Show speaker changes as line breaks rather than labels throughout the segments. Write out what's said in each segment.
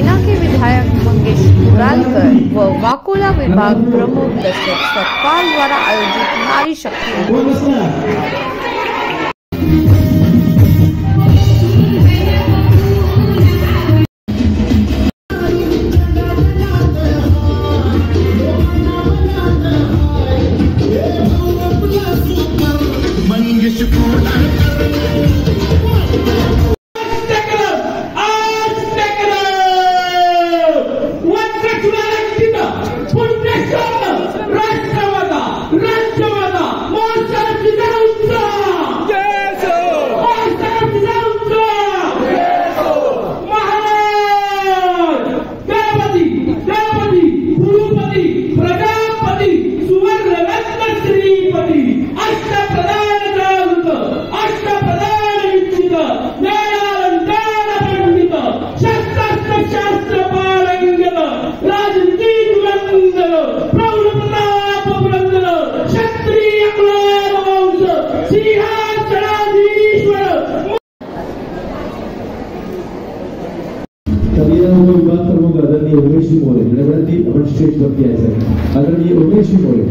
पिनाकी विधायक मंगेश कुडालकर व वाकोला विभाग प्रमुख दशरथ सतपाल द्वारा आयोजित नारी शक्ति
विभाग प्रमुख आदरणीय उमेश मोरे विनंती आपण स्टेज वरती यायचं आदरणीय उमेश मोरे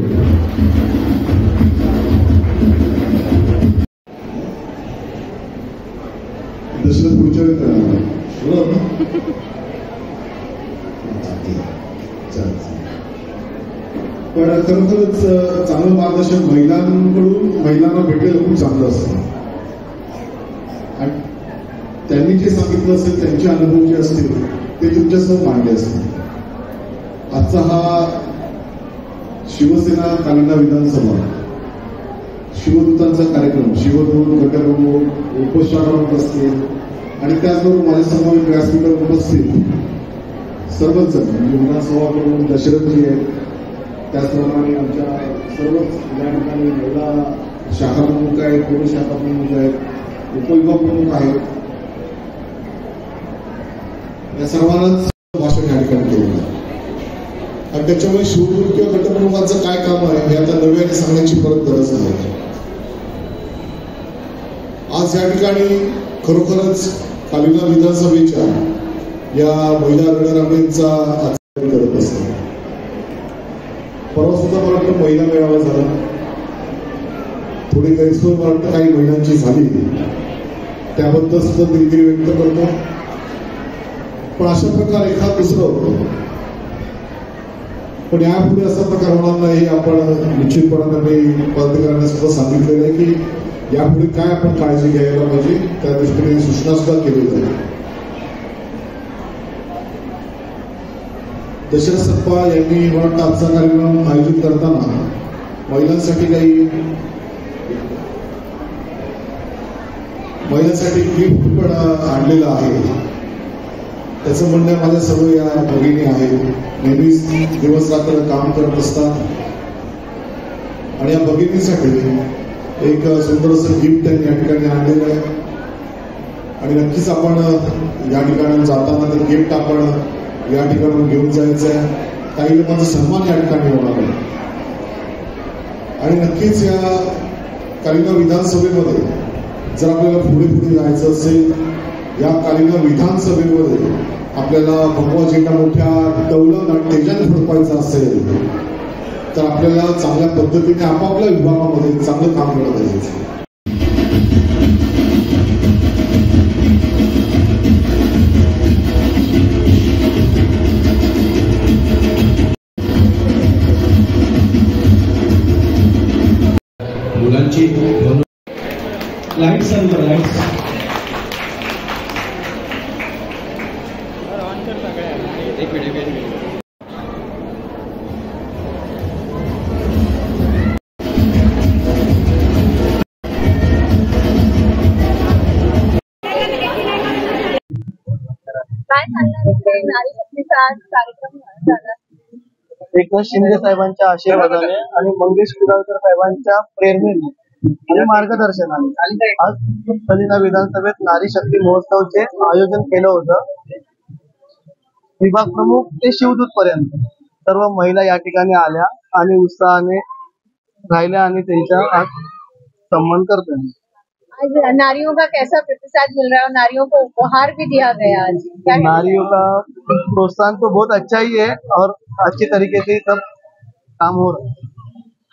दशरथ पुढच्या पण खरोखरच चांगलं मार्गदर्शन महिलांना भेटलेलं खूप चांगलं असतं आणि त्यांनी जे सांगितलं असेल त्यांचे अनुभव जे असतील ते तुमच्यासमोर मांडले असतील. आजचा हा शिवसेना कालिंदा विधानसभा शिवदूतांचा कार्यक्रम शिवदूत गटप्रमुख उपशाखा असतील आणि त्याचबरोबर माझ्यासमोर व्यासपीठावर उपस्थित सर्वच जण म्हणजे विधानसभा प्रमुख दशरथजी आहेत, त्याचप्रमाणे आमच्या सर्वच या ठिकाणी महिला शाखा प्रमुख आहेत, पुरुष शाखा प्रमुख आहेत, उपविभाग प्रमुख आहेत, या सर्वांनाच भाषण या ठिकाणी केलं आणि त्याच्यामुळे शिवदूत किंवा गटप्रमुखांचं काय काम आहे हे आता नव्याने सांगण्याची परत गरज नाही. आज या ठिकाणी खरोखरच कालिंदा विधानसभेच्या या महिला रणरांगेचा आचरण करत असतात. परवा सुद्धा मला वाटतं महिला मेळावा झाला, थोडी गैरसोय मला वाटतं काही महिलांची झाली, त्याबद्दल सुद्धा दिलगिरी व्यक्त करतो. पण अशा प्रकारे एखाद दुसरं पण यापुढे असा प्रकार होणार नाही. आपण निश्चितपणाने मी पदाधिकाऱ्यांना सुद्धा सांगितलेलं आहे की यापुढे काय आपण काळजी घ्यायला पाहिजे, त्या दृष्टीने सूचना सुद्धा केलेल्या आहेत. दशरथ सतपाल यांनी मला आजचा कार्यक्रम आयोजित करताना महिलांसाठी गिफ्ट पण आणलेलं आहे. त्याचं म्हणणं माझ्या सर्व या भगिनी आहेत, नेहमीच दिवस रात्र काम करत असतात आणि या भगिनीसाठी एक सुंदर असं गिफ्ट त्यांनी या ठिकाणी आणलेलं आहे आणि नक्कीच आपण या ठिकाणी जाताना ते गिफ्ट आपण या ठिकाणी घेऊन जायचं आहे. काही लोकांचा सन्मान या ठिकाणी होणार आहे आणि नक्कीच या कालिंदा विधानसभेमध्ये जर आपल्याला पुढे जायचं असेल, या कालिंदा विधानसभेमध्ये आपल्याला भगवा झेंडा मोठ्या डौलानं तेजाने फडकवायचा असेल तर आपल्याला चांगल्या पद्धतीने आपापल्या विभागामध्ये चांगलं काम केलं पाहिजे.
मुलांची लाईट्स लाईट्स
काय सांगणार नारी शक्तीचा आज कार्यक्रम झाला?
एकनाथ शिंदे साहेबांच्या आशीर्वादाने आणि मंगेश कुडालकर साहेबांच्या प्रेरणेने आणि मार्गदर्शनाने आज कालिंदा विधानसभेत नारी शक्ती महोत्सवचे आयोजन केलं होतं. विभाग प्रमुख ते शिवदूत पर्यंत सर्व महिला या ठिकाणी आल्या आणि उत्साहाने राहिल्या आणि त्यांचा आज सन्मान करतोय.
आज नारियों का कैसा प्रतिसाद मिल रहा है और नारियों को उपहार भी दिया गया आज, क्या कहना
नारियों का प्रोत्साहन तो बहुत अच्छा ही है और अच्छे तरीके से सब काम हो रहा है।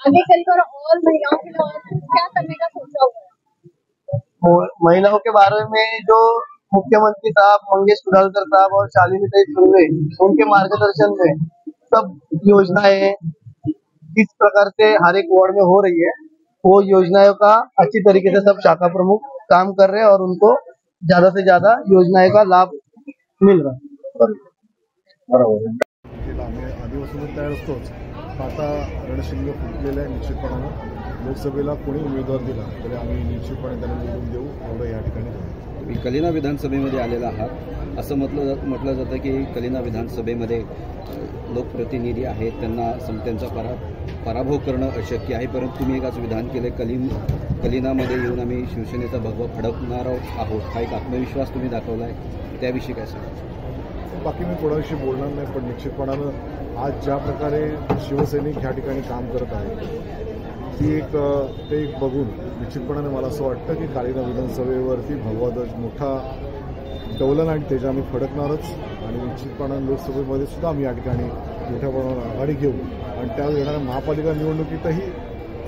आगे चलकर और महिलाओं के लिए और क्या करने का सोचा हुआ है?
महिलाओं के बारे में जो मुख्यमंत्री साहब मंगेश कुडालकर साहब और शालिनी सुर्वे उनके मार्गदर्शन में सब योजनाएं किस प्रकार से हर एक वार्ड में हो रही है, वो योजनाओं का अच्छी तरीके से सब शाखा प्रमुख काम कर रहे हैं और उनको ज्यादा से ज्यादा योजनाओं का लाभ मिल रहा है।
आम्ही आधीपासूनच तयार असतोच, आता रणशिंग फुटलेलं आहे. निश्चितपणानं लोकसभेला कोणी उमेदवार दिला तरी आम्ही निश्चितपणे त्यांना निवडून देऊ, एवढं या ठिकाणी
तुम्ही कलिना विधानसभेमध्ये आलेला आहात. असं म्हटलं जातं की कलिना विधानसभेमध्ये लोकप्रतिनिधी आहेत, त्यांना त्यांचा पराभव करणं अशक्य आहे. परंतु तुम्ही एक असं विधान केलं, कलिनामध्ये येऊन आम्ही शिवसेनेचा भगवा फडकणार आहोत, हा एक आत्मविश्वास तुम्ही दाखवला आहे. त्याविषयी काय सांगा?
बाकी मी कोणाविषयी बोलणार नाही, पण निश्चितपणानं आज ज्या प्रकारे शिवसैनिक ह्या ठिकाणी काम करत आहेत ते एक बघून निश्चितपणाने मला असं वाटतं की कलिना विधानसभेवरती भगवा ध्वज मोठा डौलन आणि तेजा आम्ही फडकणारच. आणि निश्चितपणानं लोकसभेमध्ये सुद्धा आम्ही या ठिकाणी मोठ्या प्रमाणावर आघाडी घेऊ आणि त्यावेळी येणाऱ्या महापालिका निवडणुकीतही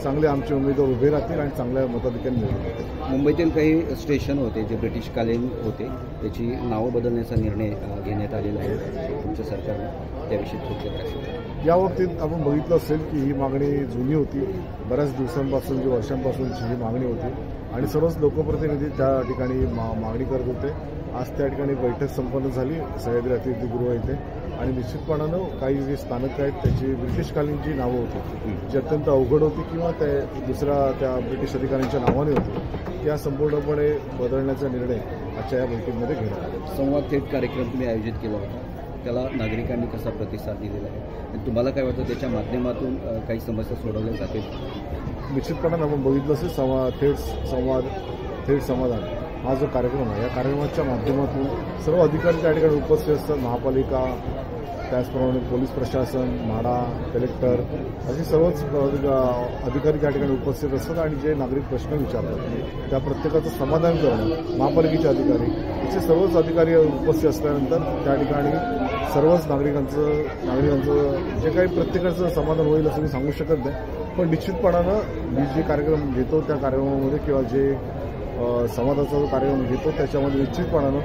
चांगले आमचे उमेदवार उभे राहतील आणि चांगल्या मताधिक्याने निवडून.
मुंबईतील काही स्टेशन होते जे ब्रिटिशकालीन होते, त्याची नावं बदलण्याचा निर्णय घेण्यात आलेला आहे तुमच्या सरकारने, त्याविषयी थोडक्यात काय सांगा?
या बाबतीत आपण बघितलं असेल की ही मागणी जुनी होती, बऱ्याच दिवसांपासून वर्षांपासूनची ही मागणी होती आणि सर्वच लोकप्रतिनिधी त्या ठिकाणी मागणी करत होते. आज त्या ठिकाणी बैठक संपन्न झाली सह्याद्री अतिथीगृह येथे आणि निश्चितपणानं काही जे स्थानक आहेत त्याची ब्रिटिशकालीन जी नावं होती जी अत्यंत अवघड होती किंवा त्या ब्रिटिश अधिकाऱ्यांच्या नावाने होती, त्या संपूर्णपणे बदलण्याचा निर्णय आजच्या या बैठकीमध्ये घेण्यात आला.
संवाद थेट कार्यक्रम तुम्ही आयोजित केला होता, त्याला नागरिकांनी कसा प्रतिसाद दिलेला आहे आणि तुम्हाला काय वाटतं त्याच्या माध्यमातून काही समस्या सोडवल्या जातील?
निश्चितपणानं आपण बघितलं असेल थेट समाधान हा जो कार्यक्रम आहे, या कार्यक्रमाच्या माध्यमातून सर्व अधिकारी त्या ठिकाणी उपस्थित असतात. महापालिका, त्याचप्रमाणे पोलीस प्रशासन, म्हाडा, कलेक्टर असे सर्वच अधिकारी त्या ठिकाणी उपस्थित असतात आणि जे नागरिक प्रश्न विचारतात त्या प्रत्येकाचं समाधान करणं, महापालिकेचे अधिकारी असे सर्वच अधिकारी उपस्थित असल्यानंतर त्या ठिकाणी सर्वच नागरिकांचं जे काही प्रत्येकाचं समाधान होईल असं मी सांगू शकत नाही. पण निश्चितपणानं मी जे कार्यक्रम घेतो त्या कार्यक्रमामध्ये किंवा जे संवादाचा जो कार्यक्रम घेतो त्याच्यामध्ये निश्चितपणानं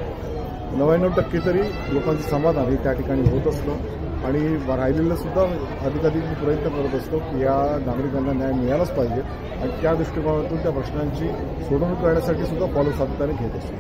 99% तरी लोकांचं समाधान हे त्या ठिकाणी होत असतं आणि राहिलेलं सुद्धा अधिकाधिक प्रयत्न करत असतो की या नागरिकांना न्याय मिळालाच पाहिजे आणि त्या दृष्टिकोनातून त्या प्रश्नांची सोडवणूक करण्यासाठी सुद्धा फॉलो सातत्याने घेत असतो.